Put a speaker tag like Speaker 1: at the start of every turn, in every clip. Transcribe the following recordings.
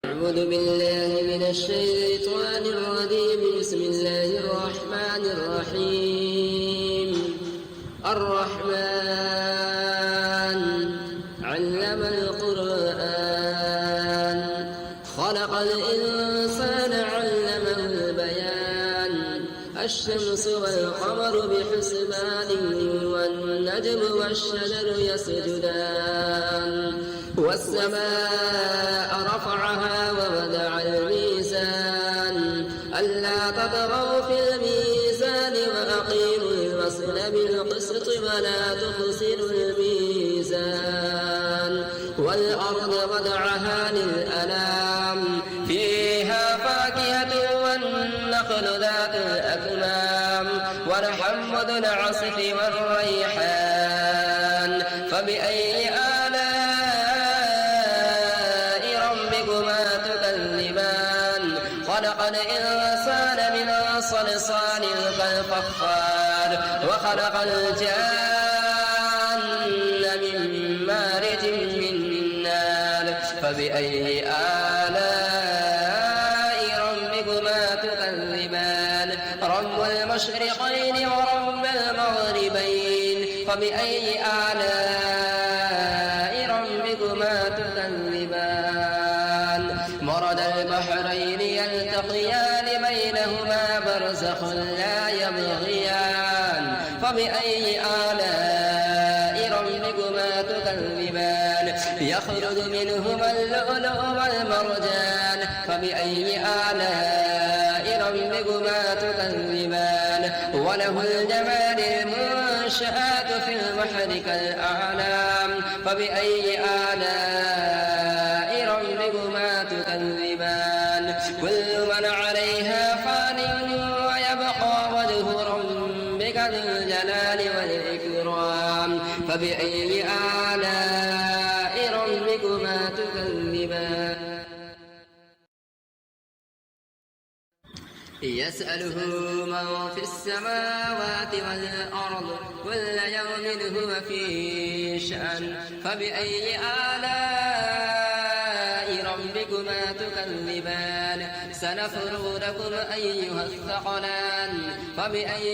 Speaker 1: أعوذ بالله من الشيطان الرجيم. بسم الله الرحمن الرحيم. الرحمن علم القرآن خلق الإنسان علمه البيان. الشمس والقمر بحسبان والنجم والشجر يسجدان. والسماء رفعها ووضع الميزان ألا تطغوا في الميزان وأقيموا الوزن بالقسط ولا تخسروا الميزان. والأرض وضعها للأنام فيها فاكهة والنخل ذات الأكمام والحب ذو العصف والريحان. فبأي خلق الإنسان من صلصال كالفخار وخلق الجان من مارج من نار. فبأي آلاء ربكما تكذبان. رب المشرقين ورب المغربين. فبأي آلاء ربكما تكذبان. مرج البحرين يلتقيان بينهما برزخ لا يبغيان. فبأي آلاء ربكما تكذبان. يخرج منهما اللؤلؤ والمرجان. فبأي آلاء ربكما تكذبان. وله الجمال المنشآت في البحر كالأعلام. فبأي آلاء ربكما تكذبان. كل من عليها فان ويبقى وجه ربك ذو الجلال والإكرام. فبأي آلاء ربكما تكذبان. يسأله من في السماوات والأرض كل يوم هو في شأن. فبأي آلاء ربكما تكذبان. سنفرغ لكم أيها الثقلان. فبأي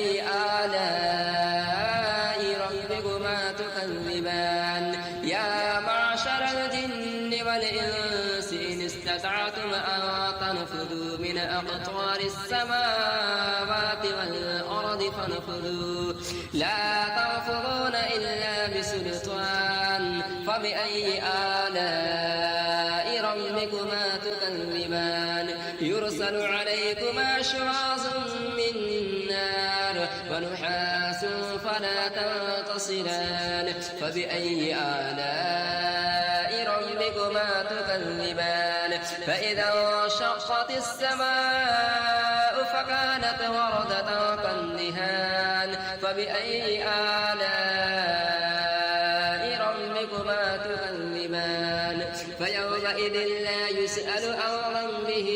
Speaker 1: آلاء ربكما تكذبان. يا معشر الجن والإنس إن استطعتم أن تنفذوا من أقطار السماوات والأرض فانفذوا لا تنفذون إلا بسلطان. فبأي آلاء ربكما تكذبان. يرسل عليكما شواظ من نار ونحاس فلا تنتصران. فبأي آلاء ربكما تكذبان. فإذا انشقت السماء فكانت وردة كالدهان. فبأي آلاء ربكما تكذبان. فيومئذ لا يسأل عن ذنبه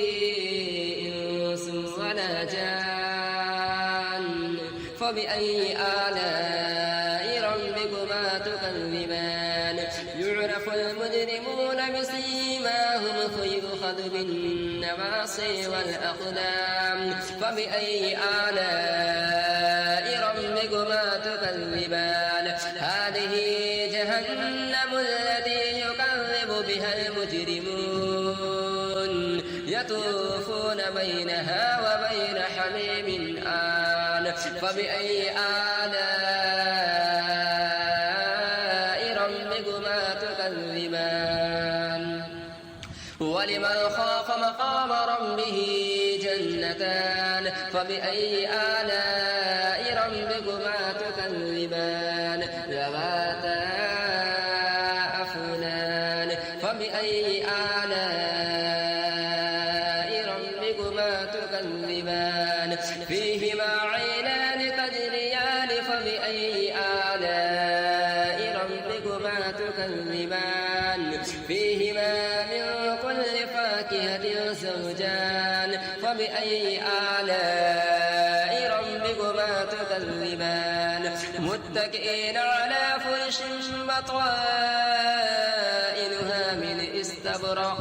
Speaker 1: إنس ولا جان. فبأي آلاء ربكما تكذبان. يعرف المجرمون بسيماهم فيؤخذ بالنواصي والأقدام. فبأي آلاء ربكما تكذبان. هذه جهنم التي يكذب بها المجرمون يطوفون بينها وبين حميم آن. فبأي آلاء ربكما تكذبان. ولمن خاف مقام ربه جنتان. فبأي آلاء ربكما تكذبان. ذواتا أفنان. فبأي آلاء ربكما تكذبان. فيهما عينان تجريان. فبأي آلاء ربكما تكذبان. فيهما من كل فاكهة زوجان. فبأي آلاء ربكما تكذبان. متكئين على فرش بطائنها من استبرق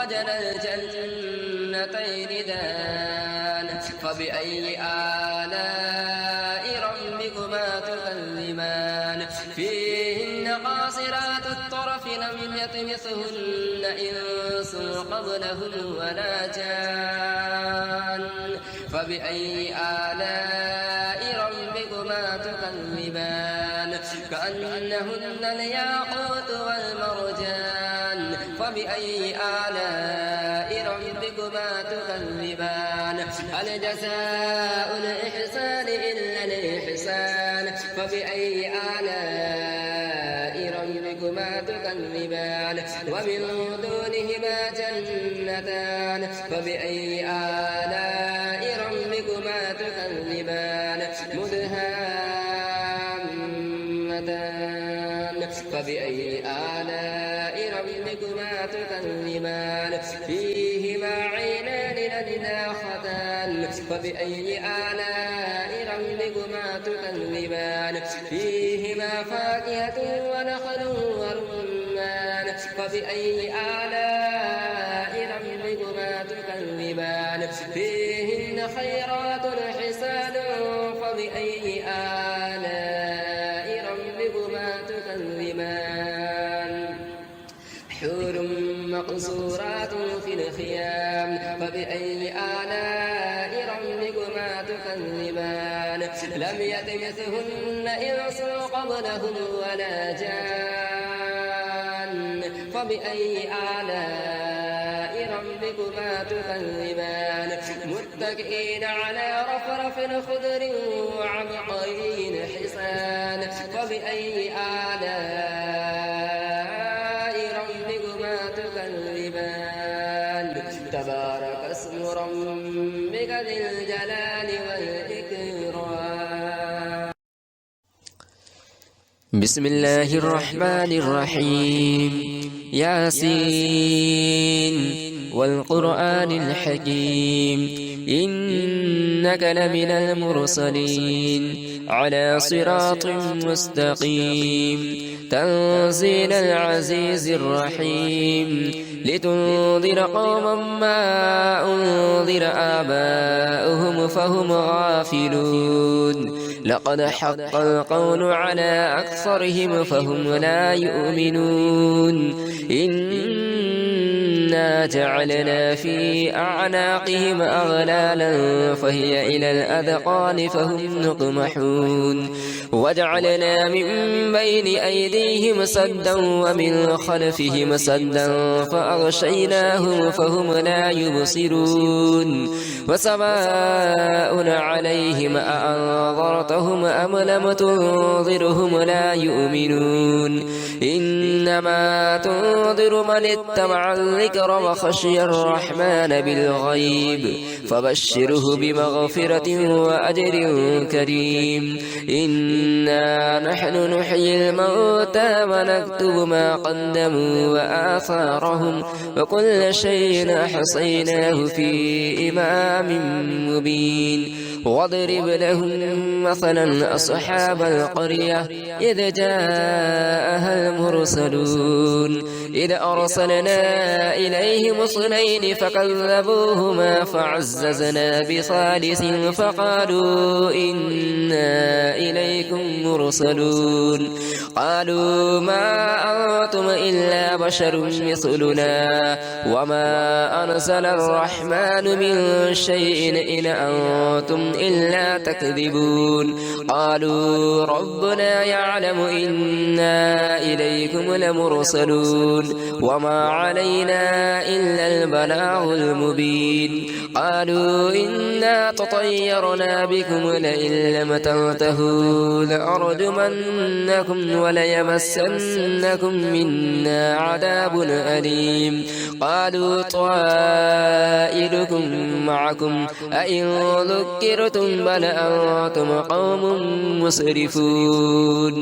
Speaker 1: مرج الجنتين دان فبأي آلاء ربكما تكذبان فيهن قاصرات الطرف لم يطمثهن إنس قبلهم ولا جان فبأي آلاء ربكما تكذبان كأنهن الياقوت والمرجان فبأي آلاء ربكما تكذبان هل جزاء الإحسان إلا الإحسان فبأي آلاء ربكما تكذبان ومن دونهما جنتان فبأي آلاء ربكما تكذبان مدهامتان فبأي آلاء ربكما تكذبان فيهما عينان نضاختان فبأي آلاء ربكما تكذبان فيهما فاكهة ونخل ورمان فبأي آلاء ربكما تكذبان فيهن خيرات حسان فبأي آلاء ربكما تكذبان حور مقصورات في الخيام فبأي آلاء ربكما تكذبان لم يطمثهن إنس قبلهم ولا جان فبأي آلاء ربكما تكذبان متكئين على رفرف خضر وعبقري حسان فبأي آلاء ربكما تكذبان تبارك اسم ربك ذي الجلال والإكرام.
Speaker 2: بسم الله الرحمن الرحيم ياسين والقرآن الحكيم إنك لمن المرسلين على صراط مستقيم تنزيل العزيز الرحيم لتنذر قوما ما أنذر آباؤهم فهم غافلون لقد حق القول على أكثرهم فهم لا يؤمنون إنا جعلنا في أعناقهم أغلالا فهي إلى الأذقان فهم مقمحون وجعلنا من بين أيديهم سدا ومن خلفهم سدا فأغشيناهم فهم لا يبصرون وسواء عليهم أأنذرتهم أم لم تنذرهم لا يؤمنون إنما تنذر من اتبع الذكر وخشي الرحمن بالغيب فبشره بمغفرة وأجر كريم إنا نحن نحيي الموتى ونكتب ما قدموا وآثارهم وكل شيء أحصيناه في إمام مبين واضرب لهم مثلا أصحاب القرية إذ جاءها المرسلون إذ أرسلنا إليهم اثنين فكذبوهما فعززنا بثالث فقالوا إنا إليكم مرسلون قالوا ما أنتم إلا بشر مثلنا وما أنزل الرحمن من شيء إن أنتم إلا تكذبون قالوا ربنا يعلم إنا إليكم لمرسلون وما علينا إلا البلاغ المبين قالوا إنا تطيرنا بكم لئن لم تنتهوا لأرجمنكم وليمسنكم منا عذاب أليم قالوا طائركم معكم أئن ذكرتم بل أنتم قوم مسرفون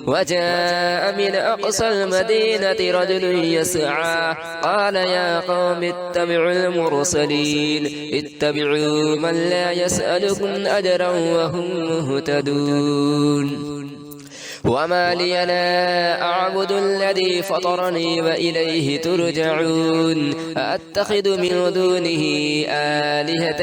Speaker 2: وجاء من أقصى المدينة رجل يسعى قال يا قوم اتبعوا المرسلين اتبعوا من لا يسألكم أجرا وهم مهتدون وما لي لا أعبد الذي فطرني وإليه ترجعون أأتخذ من دونه آلهة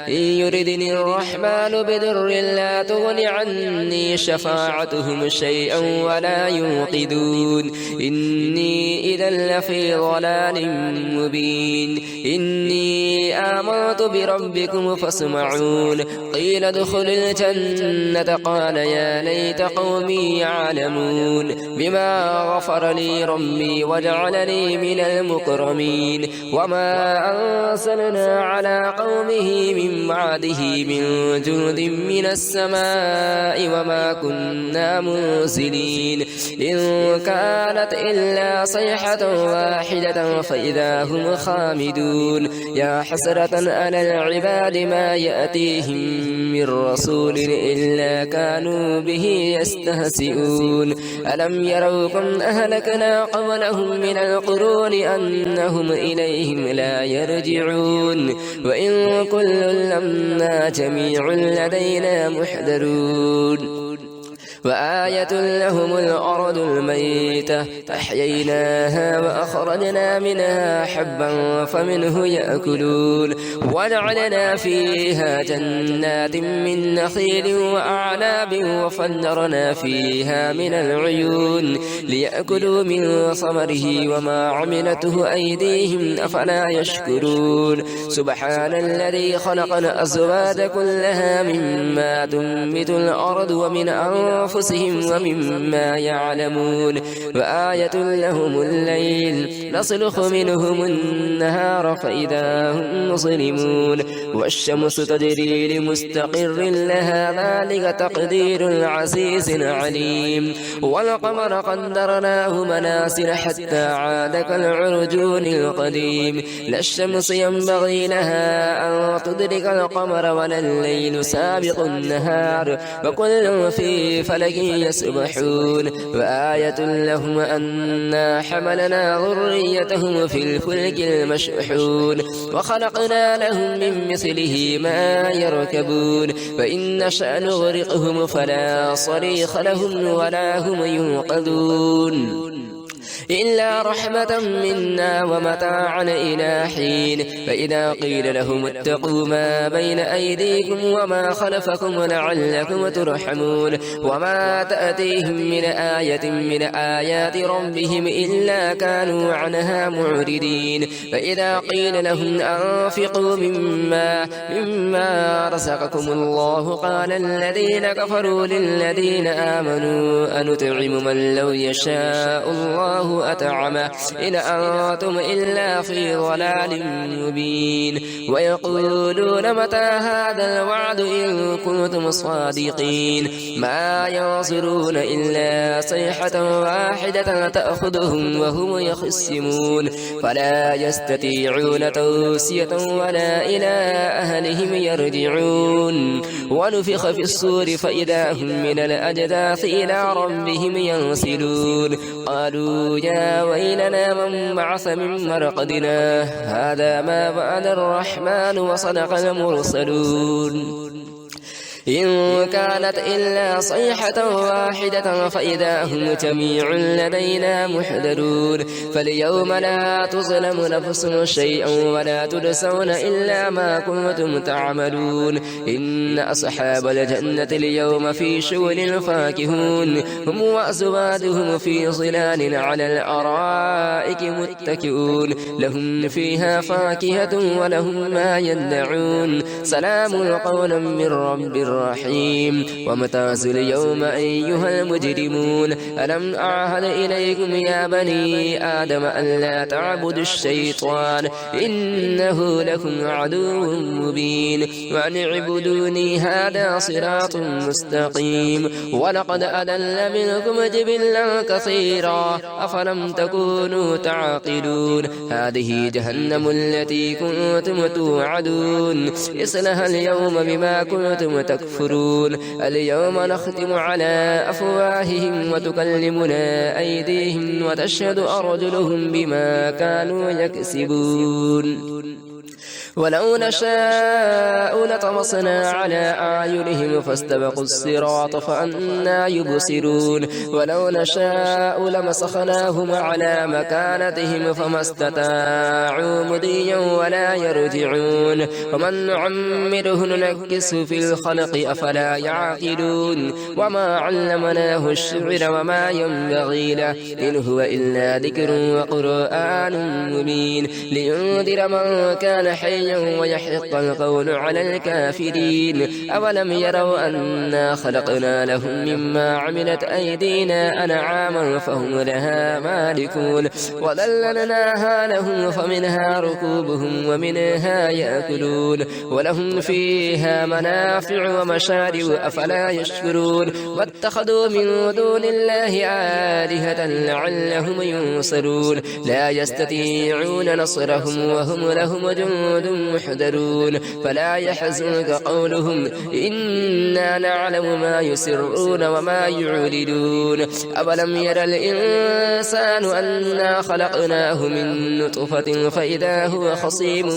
Speaker 2: إن يردني الرحمن بضر لا تغن عني شفاعتهم شيئا ولا ينقذون إني إذا لفي ضلال مبين إني آمنت بربكم فاسمعون قيل ادخل الجنة قال يا ليت قومي يعلمون بما غفر لي ربي وجعلني من المكرمين وما أرسلنا على قومه من بعده من جند من السماء وما كنا منزلين إن كانت إلا صيحة واحدة فإذا هم خامدون يا حسرة على العباد ما يأتيهم من رسول إلا كانوا به يستهزئون ألم يروا كم أهلكنا قبلهم من القرون أنهم إليهم لا يرجعون وإن كل لما جميع لدينا محضرون وآية لهم الأرض الميتة أحييناها وأخرجنا منها حبا فمنه يأكلون وجعلنا فيها جنات من نخيل وأعناب وفجرنا فيها من العيون ليأكلوا من ثمره وما عملته أيديهم أفلا يشكرون سبحان الذي خلق الأزواج كلها مما تنبت الأرض ومن أنفسهم ومما يعلمون وآية لهم الليل نسلخ منهم النهار فإذا هم مظلمون والشمس تجري لمستقر لها ذلك تقدير العزيز العليم والقمر قدرناه منازل حتى عاد كالعرجون القديم لا الشمس ينبغي لها أن تدرك القمر ولا الليل سابق النهار وكل في فلك يسبحون وآية لهم أنا حملنا ذريتهم في الفلك المشحون وخلقنا لهم من مثله ما يركبون فإن نشأ نغرقهم فلا صريخ لهم ولا هم ينقذون إلا رحمة منا ومتاعا إلى حين فإذا قيل لهم اتقوا ما بين أيديكم وما خلفكم لعلكم ترحمون وما تأتيهم من آية من آيات ربهم إلا كانوا عنها معرضين فإذا قيل لهم أنفقوا مما رزقكم الله قال الذين كفروا للذين آمنوا أنطعم من لو يشاء الله أطعمه إن أنتم إلا في ضلال مبين ويقولون متى هذا الوعد إن كنتم صادقين ما ينظرون إلا صيحة واحدة تأخذهم وهم يخصمون فلا يستطيعون توصية ولا إلى أهلهم يرجعون ونفخ في الصور فإذا هم من الأجداث إلى ربهم ينسلون قالوا يا ويلنا من بعث من مرقدنا هذا ما وعد الرحمن وصدق المرسلون إن كانت إلا صيحة واحدة فإذا هم جميع لدينا محضرون فاليوم لا تظلم نفس شيئا ولا تجزون إلا ما كنتم تعملون إن أصحاب الجنة اليوم في شغل فاكهون هم وأزواجهم في ظلال على الأرائك متكئون لهم فيها فاكهة ولهم ما يدعون سلام قولا من رب الرحيم وامتازوا اليوم أيها المجرمون ألم أعهد إليكم يا بني آدم ألا تعبدوا الشيطان إنه لكم عدو مبين وأن اعبدوني هذا صراط مستقيم ولقد أضل منكم جبلا كثيرا أفلم تكونوا تعقلون هذه جهنم التي كنتم توعدون اصلها اليوم بما كنتم تكفرون اليوم نختم على أفواههم وتكلمنا أيديهم وتشهد أرجلهم بما كانوا يكسبون ولو نشاء لطمسنا على أعينهم فاستبقوا الصراط فأنى يبصرون ولو نشاء لمسخناهم على مكانتهم فما استطاعوا مضيا ولا يرجعون ومن نعمره ننكسه في الخلق أفلا يعقلون وما علمناه الشعر وما ينبغي له إن هو إلا ذكر وقرآن مبين لينذر من كان حيا ويحق القول على الكافرين أولم يروا أنا خلقنا لهم مما عملت أيدينا أنعاما فهم لها مالكون وذللناها لهم فمنها ركوبهم ومنها يأكلون ولهم فيها منافع ومشارب أفلا يشكرون واتخذوا من دون الله آلهة لعلهم ينصرون لا يستطيعون نصرهم وهم لهم جند محضرون فلا يحزنك قولهم إنا نعلم ما يسرون وما يعلنون أولم ير الإنسان أنا خلقناه من نطفة فإذا هو خصيم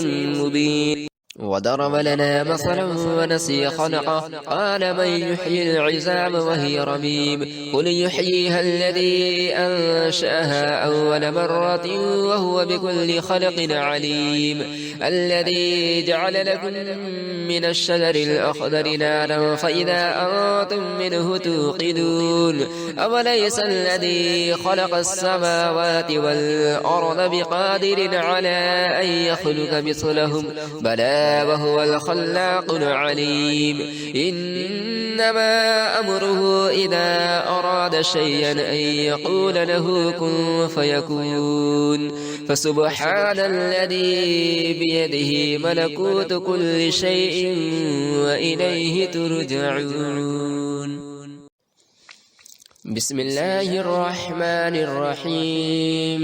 Speaker 2: مبين وضرب لنا مثلا ونسي خلقه قال من يحيي العظام وهي رميم قل يحييها الذي أنشأها أول مرة وهو بكل خلق عليم الذي جعل لكم من الشجر الأخضر نارا فإذا أنتم منه توقدون أوليس الذي خلق السماوات والأرض بقادر على أن يخلق مثلهم بلى وهو الخلاق العليم إنما أمره إذا أراد شيئا أن يقول له كن فيكون فسبحان الذي بيده ملكوت كل شيء وإليه ترجعون بسم الله الرحمن الرحيم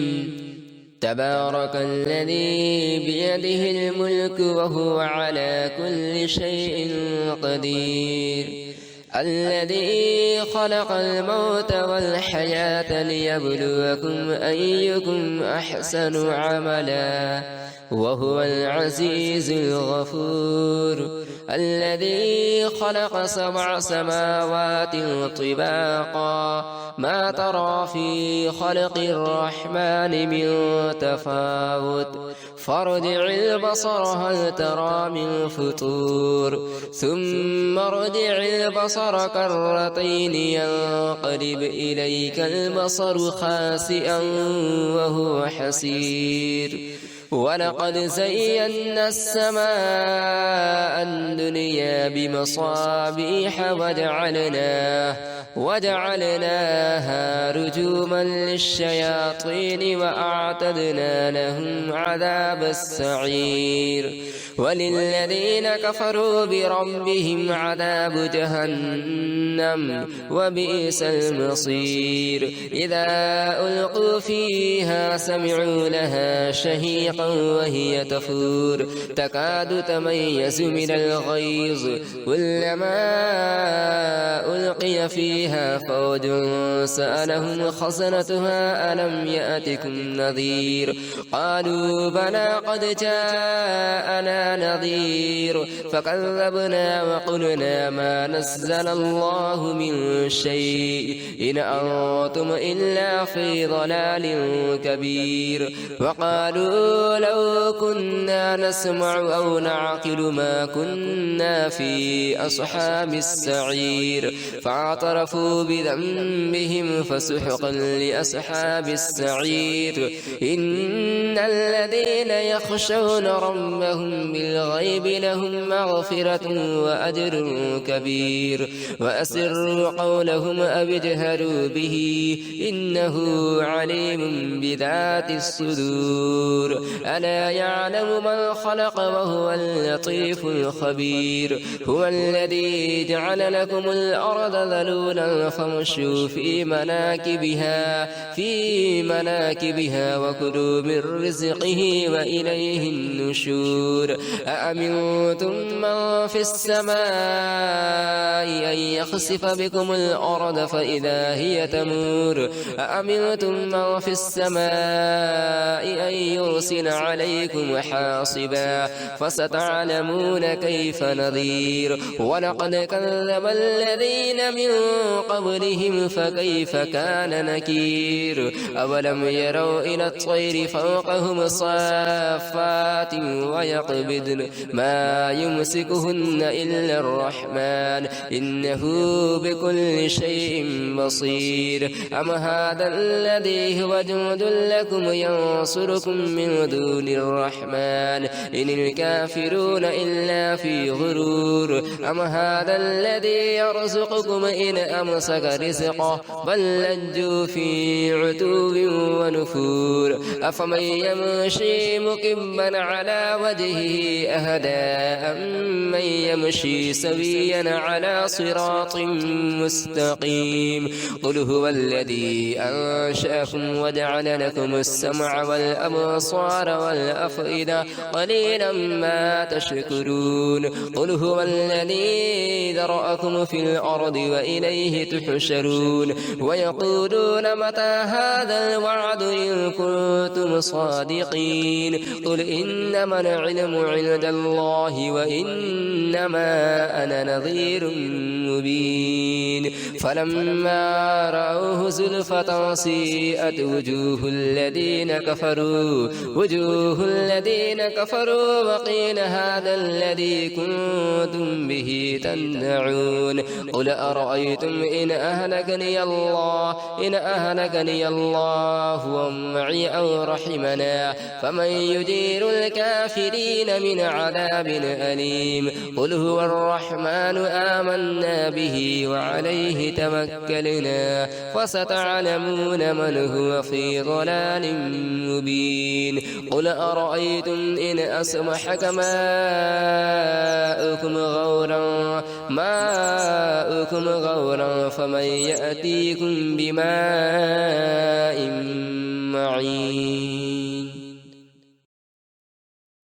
Speaker 2: تبارك الذي بيده الملك وهو على كل شيء قدير الذي خلق الموت والحياة ليبلوكم أيكم أحسن عملا وهو العزيز الغفور الذي خلق 7 سماوات طباقا ما ترى في خلق الرحمن من تفاوت فارجع البصر هل ترى من فطور ثم ارجع البصر كرتين ينقلب إليك البصر خاسئا وهو حسير ولقد زينا السماء الدنيا بمصابيح وجعلناها رجوما للشياطين وأعتدنا لهم عذاب السعير وللذين كفروا بربهم عذاب جهنم وبئس المصير إذا ألقوا فيها سمعوا لها شهيقا وهي تفور تكاد تميز من الغيظ كلما ألقي فيها فوج سألهم خزنتها ألم يأتكم نذير قالوا بلى قد جاءنا نذير فكذبنا وقلنا ما نزل الله من شيء إن أنتم إلا في ضلال كبير وقالوا لو كنا نسمع أو نعقل ما كنا في أصحاب السعير فاعترفوا بذنبهم فسحقا لأصحاب السعير إن الذين يخشون ربهم بالغيب لهم مغفرة وأجر كبير وأسروا قولهم أو اجهروا به إنه عليم بذات الصدور ألا يعلم من خلق وهو اللطيف الخبير هو الذي جعل لكم الأرض ذلولا ذلولا فامشوا في مناكبها وكلوا من رزقه وإليه النشور أأمنتم من في السماء أن يخسف بكم الأرض فإذا هي تمور أأمنتم من في السماء أن يرسل عليكم حاصبا فستعلمون كيف نذير ولقد كذب الذين من قبلهم فكيف كان نكير أولم يروا إلى الطير فوقهم صافات ويقبضن ما يمسكهن إلا الرحمن إنه بكل شيء بصير أم هذا الذي هو جند لكم ينصركم من دون الرحمن إن الكافرون إلا في غرور أم هذا الذي يرزقكم إن أمسك رزقه بل لجوا في عتو ونفور أفمن يمشي مكبا على وجهه أهدى أمن يمشي سويا على صراط مستقيم قل هو الذي أنشأكم وجعل لكم السمع والأبصار والأفئدة قليلا ما تشكرون قل هو الذي ذرأكم في الأرض وإليه تحشرون ويقولون متى هذا الوعد إن كنتم صادقين قل إنما العلم عند الله وإنما أنا نذير مبين فلما رأوه زلفة سيئت وجوه الذين كفروا وقيل هذا الذي كنتم به تدعون قل أرأيتم إن أهلكني الله ومعي أو رحمنا فمن يجير الكافرين من عذاب أليم قل هو الرحمن آمنا به وعليه توكلنا فستعلمون من هو في ضلال مبين قل أرأيتم إن أصبحك ماؤكم غورا فمن يأتيكم بماء معين